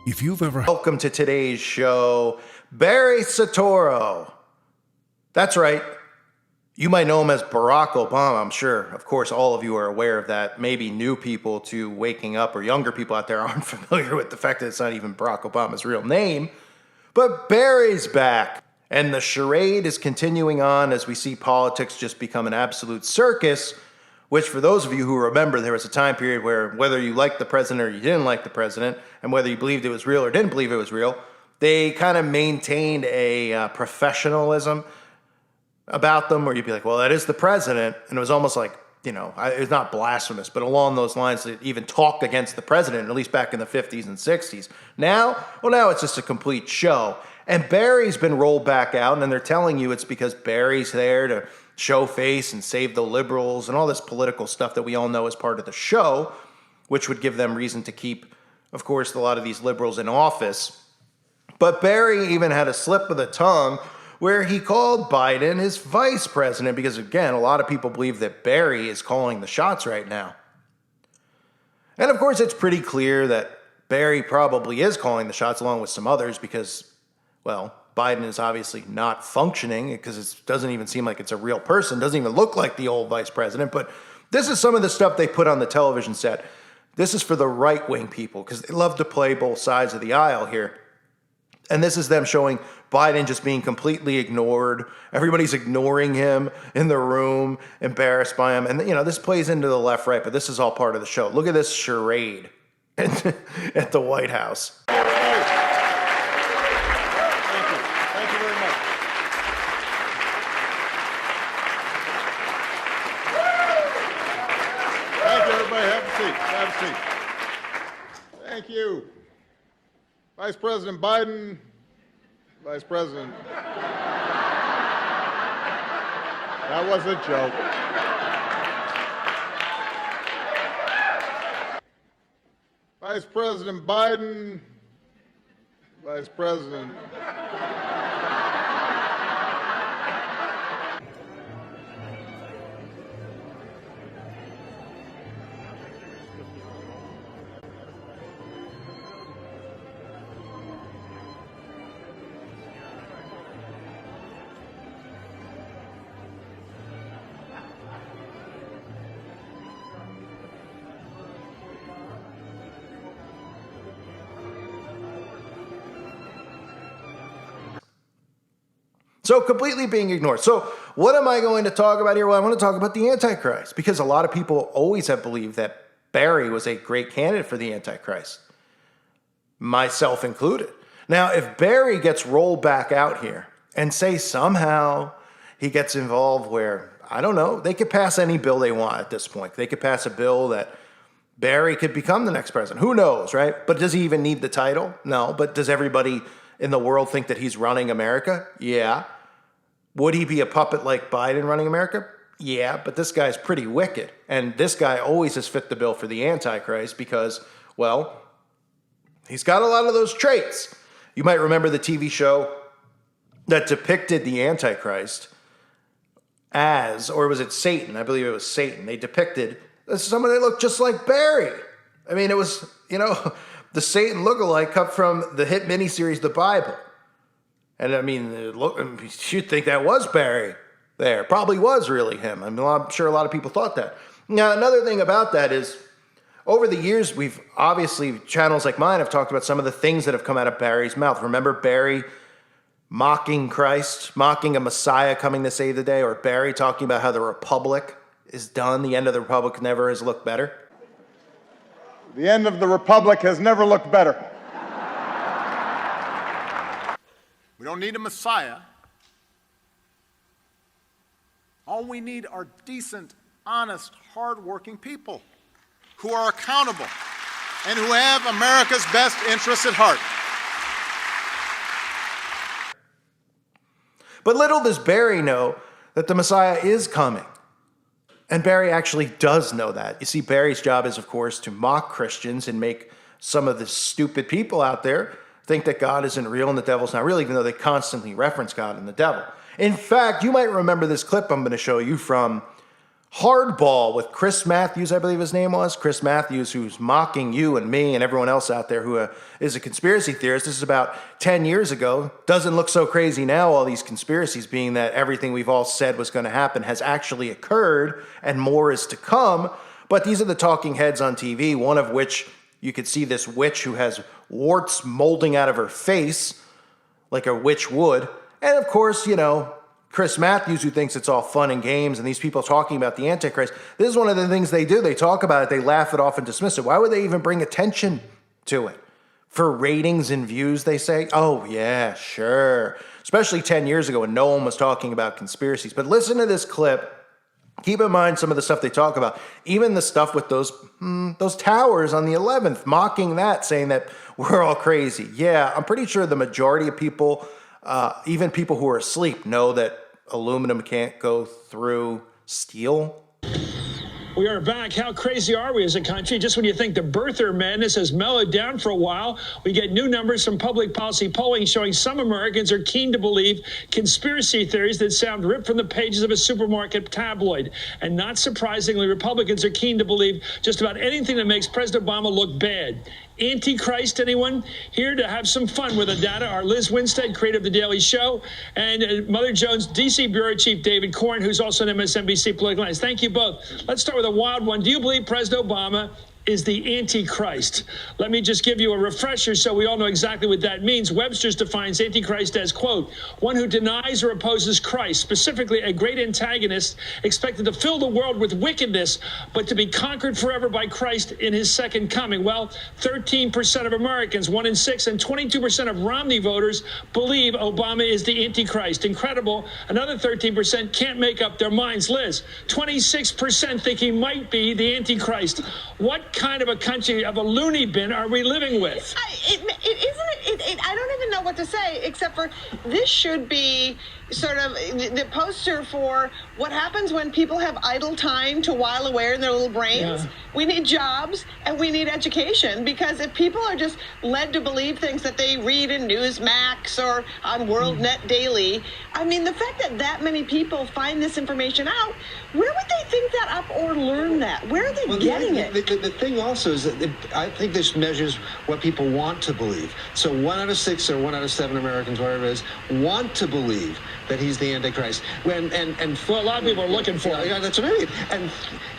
If you've ever... Welcome to today's show, Barry Soetoro. That's right. You might know him as Barack Obama, I'm sure. Of course, all of you are aware of that. Maybe new people to Waking Up or younger people out there aren't familiar with the fact that it's not even Barack Obama's real name. But Barry's back. And the charade is continuing on as we see politics just become an absolute circus, which for those of you who remember, there was a time period where whether you liked the president or you didn't like the president, and whether you believed it was real or didn't believe it was real, they kind of maintained a professionalism about them where you'd be like, well, that is the president. And it was almost like, you know, it's not blasphemous, but along those lines, they even talked against the president, at least back in the 50s and 60s. Now it's just a complete show. And Barry's been rolled back out, and they're telling you it's because Barry's there to show face and save the liberals and all this political stuff that we all know is part of the show, which would give them reason to keep, of course, a lot of these liberals in office. But Barry even had a slip of the tongue where he called Biden his vice president because, again, a lot of people believe that Barry is calling the shots right now. And, of course, it's pretty clear that Barry probably is calling the shots along with some others because, well, Biden is obviously not functioning because it doesn't even seem like it's a real person. Doesn't even look like the old vice president. But this is some of the stuff they put on the television set. This is for the right-wing people because they love to play both sides of the aisle here. And this is them showing Biden just being completely ignored. Everybody's ignoring him in the room, embarrassed by him. And, you know, this plays into the left-right, but this is all part of the show. Look at this charade at the White House. Thank you. Vice President Biden, Vice President. That was a joke. Vice President Biden, Vice President. So completely being ignored. So what am I going to talk about here? Well, I want to talk about the Antichrist because a lot of people always have believed that Barry was a great candidate for the Antichrist, myself included. Now, if Barry gets rolled back out here and say somehow he gets involved where, I don't know, they could pass any bill they want at this point. They could pass a bill that Barry could become the next president. Who knows, right? But does he even need the title? No. But does everybody in the world think that he's running America? Yeah. Would he be a puppet like Biden running America? Yeah, but this guy's pretty wicked. And this guy always has fit the bill for the Antichrist because, well, he's got a lot of those traits. You might remember the TV show that depicted the Antichrist as, or was it Satan? I believe it was Satan. They depicted someone that looked just like Barry. I mean, it was, you know, the Satan lookalike cut from the hit miniseries The Bible. And I mean, look, you'd think that was Barry there. Probably was really him. I mean, I'm sure a lot of people thought that. Now, another thing about that is, over the years, we've obviously, channels like mine have talked about some of the things that have come out of Barry's mouth. Remember Barry mocking Christ, mocking a Messiah coming to save the day, or Barry talking about how the Republic is done, the end of the Republic never has looked better? The end of the Republic has never looked better. We don't need a Messiah. All we need are decent, honest, hard-working people who are accountable and who have America's best interests at heart. But little does Barry know that the Messiah is coming. And Barry actually does know that. You see, Barry's job is, of course, to mock Christians and make some of the stupid people out there think that God isn't real and the devil's not real, even though they constantly reference God and the devil. In fact, you might remember this clip I'm going to show you from Hardball with Chris Matthews, I believe his name was. Chris Matthews, who's mocking you and me and everyone else out there who is a conspiracy theorist. This is about 10 years ago. Doesn't look so crazy now, all these conspiracies, being that everything we've all said was going to happen has actually occurred and more is to come. But these are the talking heads on TV, one of which you could see this witch who has warts molding out of her face like a witch would. And of course, Chris Matthews, who thinks it's all fun and games, and these people talking about the Antichrist. This is one of the things they do. They talk about it, they laugh it off and dismiss it. Why would they even bring attention to it? For ratings and views, they say? Oh, yeah, sure. Especially 10 years ago when no one was talking about conspiracies. But listen to this clip. Keep in mind some of the stuff they talk about. Even the stuff with those towers on the 11th, mocking that, saying that we're all crazy. Yeah, I'm pretty sure the majority of people, even people who are asleep, know that aluminum can't go through steel. We are back. How crazy are we as a country? Just when you think the birther madness has mellowed down for a while, we get new numbers from public policy polling showing some Americans are keen to believe conspiracy theories that sound ripped from the pages of a supermarket tabloid. And not surprisingly, Republicans are keen to believe just about anything that makes President Obama look bad. Antichrist, anyone? Here to have some fun with the data are Liz Winstead, creator of The Daily Show, and Mother Jones, D.C. Bureau Chief David Corn, who's also an MSNBC political analyst. Thank you both. Let's start with a wild one. Do you believe President Obama is the Antichrist? Let me just give you a refresher so we all know exactly what that means. Webster's defines Antichrist as, quote, one who denies or opposes Christ, specifically a great antagonist expected to fill the world with wickedness, but to be conquered forever by Christ in his second coming. Well, 13% of Americans, 1 in 6, and 22% of Romney voters believe Obama is the Antichrist. Incredible. Another 13% can't make up their minds. Liz, 26% think he might be the Antichrist. What kind of a country of a loony bin are we living with? I don't even know what to say, except for this should be sort of the poster for what happens when people have idle time to while away in their little brains. Yeah. We need jobs and we need education, because if people are just led to believe things that they read in Newsmax or on WorldNet Daily, I mean, the fact that that many people find this information out, where would they think that up or learn that? Where are they getting it? The thing also is that I think this measures what people want to believe. So 1 out of 6 or 1 out of 7 Americans, whatever it is, want to believe that he's the Antichrist. Well, a lot of people are looking for it. Yeah, that's what I mean.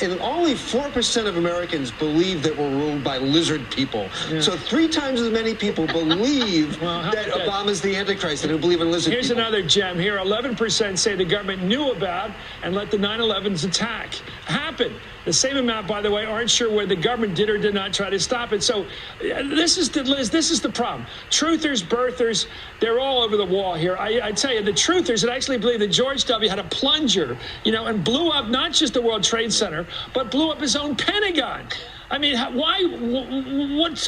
And only 4% of Americans believe that we're ruled by lizard people. Yeah. So 3 times as many people believe that Obama's the Antichrist than who believe in lizard people. Here's another gem here. 11% say the government knew about and let the 9/11's attack happen. The same amount, by the way, aren't sure whether the government did or did not try to stop it. So this is the problem. Truthers, birthers, they're all over the wall here. I tell you, the truthers that actually believe that George W. had a plunger, and blew up not just the World Trade Center, but blew up his own Pentagon. I mean, why?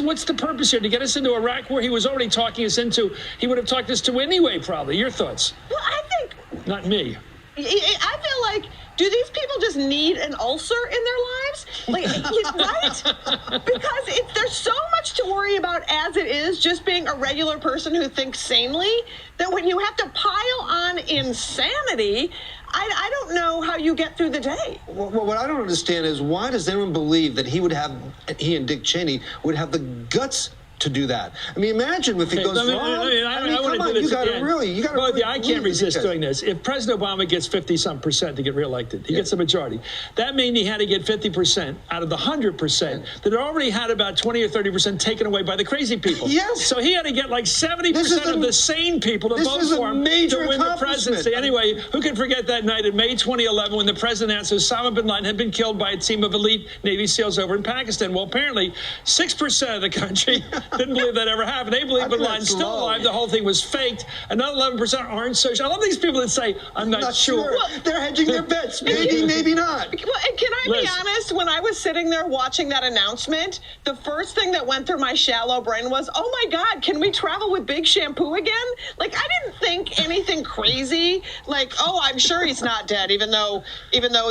What's the purpose here? To get us into Iraq, where he was already talking us into? He would have talked us to anyway, probably. Your thoughts? Well, I think... Not me. I feel like, do these people just need an ulcer in their lives? Right? Because there's so much to worry about as it is, just being a regular person who thinks sanely, that when you have to pile on insanity, I don't know how you get through the day. Well, what I don't understand is, why does anyone believe that he and Dick Cheney would have the guts to do that? I mean, imagine if it goes wrong. I want to do this again. I can't resist doing this. If President Obama gets 50-some% to get reelected, he gets the majority. That means he had to get 50% out of the 100% that had already had about 20 or 30% taken away by the crazy people. Yes. So he had to get like 70% of the sane people to vote for him to win the presidency. Anyway, who can forget that night in May 2011 when the president announced Osama bin Laden had been killed by a team of elite Navy SEALs over in Pakistan? Well, apparently 6% of the country didn't believe that ever happened. They believe bin Laden's still alive. The whole thing was faked. Another 11% aren't so sure. I love these people that say, I'm not sure. Well, they're hedging their bets. Maybe not. Well, and can I be honest? When I was sitting there watching that announcement, the first thing that went through my shallow brain was, oh my God, can we travel with Big Shampoo again? Like, I didn't think anything crazy. Like, oh, I'm sure he's not dead, even though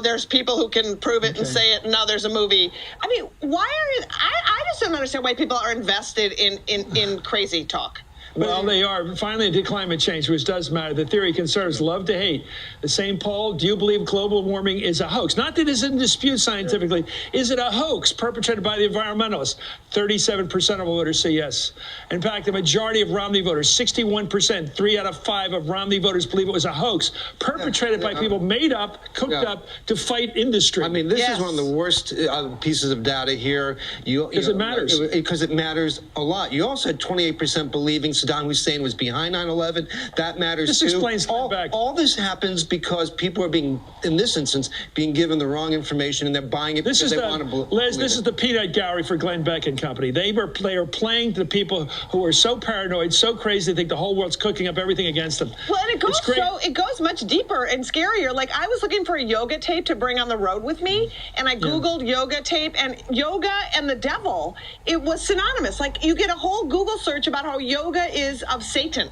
there's people who can prove it and say it, and now there's a movie. I mean, I just don't understand why people are invested in crazy talk. Well, they are finally into climate change, which does matter. The theory conservatives love to hate. The same poll, do you believe global warming is a hoax? Not that it's in dispute scientifically. Is it a hoax perpetrated by the environmentalists? 37% of voters say yes. In fact, the majority of Romney voters, 61%, 3 out of 5 of Romney voters believe it was a hoax perpetrated by people made up, cooked up to fight industry. I mean, this is one of the worst pieces of data here. Because it matters. Because it matters a lot. You also had 28% believing Saddam Hussein was behind 9/11. That matters this too. Explains all this happens because people are being, in this instance, being given the wrong information and they're buying it because they want to believe Liz, this is the peanut gallery for Glenn Beck and company. They are playing to the people who are so paranoid, so crazy, they think the whole world's cooking up everything against them. Well, and it goes much deeper and scarier. Like, I was looking for a yoga tape to bring on the road with me, and I Googled yoga tape, and yoga and the devil, it was synonymous. Like, you get a whole Google search about how yoga is of Satan.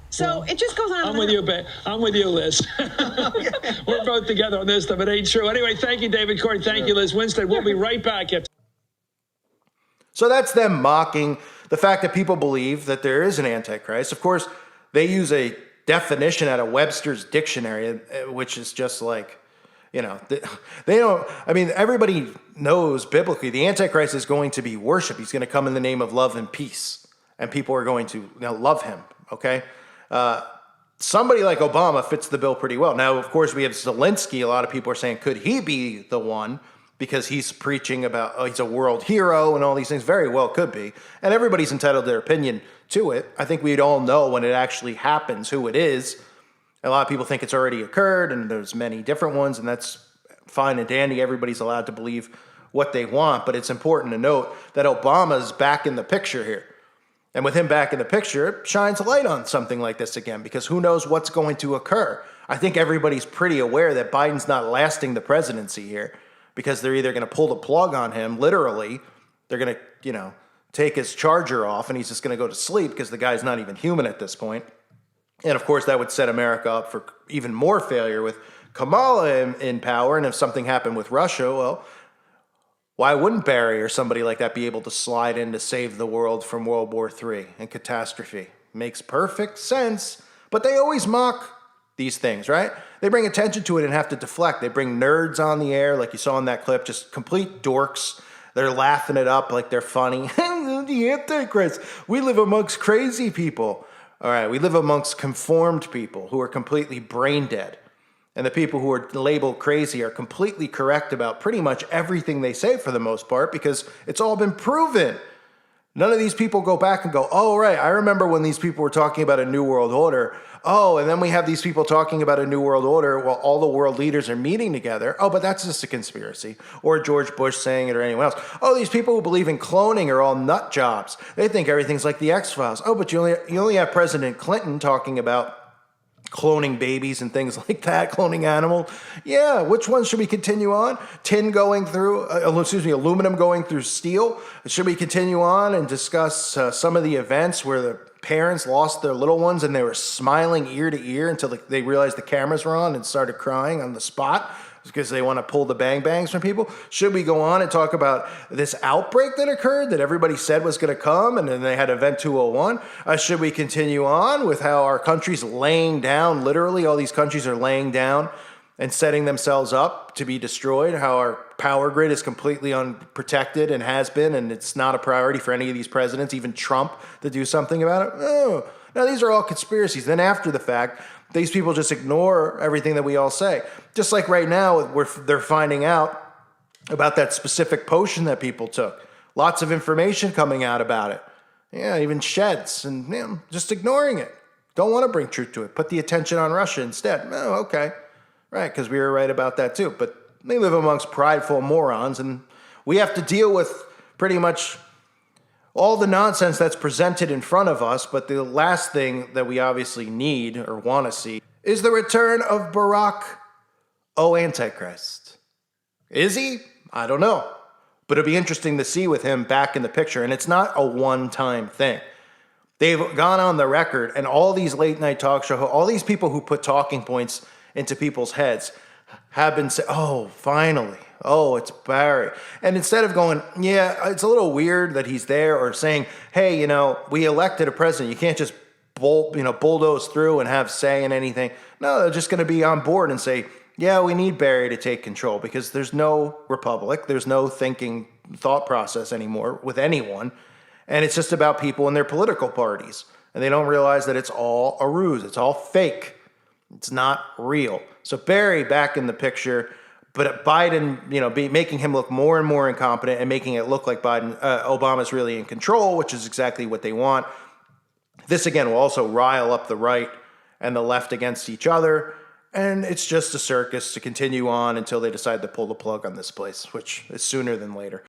So it just goes on. I'm with you, I'm with you, Liz. We're both together on this stuff. It ain't true. Anyway, thank you, David Corn. Thank you, Liz Winstead. We'll be right back. So that's them mocking the fact that people believe that there is an Antichrist. Of course, they use a definition out of Webster's dictionary, which is just like, you know, they don't, I mean, everybody knows biblically the Antichrist is going to be worshiped. He's going to come in the name of love and peace, and people are going to love him, okay? Somebody like Obama fits the bill pretty well. Now, of course, we have Zelensky. A lot of people are saying, could he be the one? Because he's preaching about, oh, he's a world hero and all these things. Very well could be. And everybody's entitled to their opinion to it. I think we'd all know when it actually happens who it is. A lot of people think it's already occurred, and there's many different ones, and that's fine and dandy. Everybody's allowed to believe what they want, but it's important to note that Obama's back in the picture here. And with him back in the picture, it shines a light on something like this again, because who knows what's going to occur. I think everybody's pretty aware that Biden's not lasting the presidency here, because they're either going to pull the plug on him, literally, they're going to, take his charger off, and he's just going to go to sleep because the guy's not even human at this point. And of course, that would set America up for even more failure with Kamala in power. And if something happened with Russia, well, why wouldn't Barry or somebody like that be able to slide in to save the world from World War III and catastrophe? Makes perfect sense. But they always mock these things, right? They bring attention to it and have to deflect. They bring nerds on the air, like you saw in that clip, just complete dorks. They're laughing it up like they're funny. The Antichrist. We live amongst crazy people. All right, we live amongst conformed people who are completely brain dead. And the people who are labeled crazy are completely correct about pretty much everything they say for the most part, because it's all been proven. None of these people go back and go, oh, right, I remember when these people were talking about a new world order. Oh, and then we have these people talking about a new world order while all the world leaders are meeting together. Oh, but that's just a conspiracy. Or George Bush saying it, or anyone else. Oh, these people who believe in cloning are all nut jobs. They think everything's like the X-Files. Oh, but you only have President Clinton talking about cloning babies and things like that, cloning animals. Yeah, which ones should we continue on? Aluminum going through steel. Should we continue on and discuss some of the events where the parents lost their little ones and they were smiling ear to ear until they realized the cameras were on and started crying on the spot because they want to pull the bang bangs from people? Should we go on and talk about this outbreak that occurred that everybody said was going to come, and then they had Event 201? Should we continue on with how our country's laying down, literally all these countries are laying down and setting themselves up to be destroyed, how our power grid is completely unprotected and has been, and it's not a priority for any of these presidents, even Trump, to do something about it? No. Now, these are all conspiracies. Then after the fact, these people just ignore everything that we all say. Just like right now, they're finding out about that specific potion that people took. Lots of information coming out about it. Yeah, even sheds, and just ignoring it. Don't want to bring truth to it. Put the attention on Russia instead. Oh, okay. Right, because we were right about that too. But they live amongst prideful morons, and we have to deal with pretty much all the nonsense that's presented in front of us. But the last thing that we obviously need or want to see is the return of Barack Antichrist. Is he? I don't know. But it'll be interesting to see with him back in the picture. And it's not a one-time thing. They've gone on the record, and all these late-night talk show, all these people who put talking points into people's heads have been saying, oh, finally, Oh, it's Barry. And instead of going, yeah, it's a little weird that he's there, or saying, hey, we elected a president. You can't just bulldoze through and have say in anything. No, they're just going to be on board and say, yeah, we need Barry to take control, because there's no republic. There's no thought process anymore with anyone. And it's just about people and their political parties. And they don't realize that it's all a ruse. It's all fake. It's not real. So Barry back in the picture, but Biden, making him look more and more incompetent and making it look like Obama's really in control, which is exactly what they want. This, again, will also rile up the right and the left against each other. And it's just a circus to continue on until they decide to pull the plug on this place, which is sooner than later.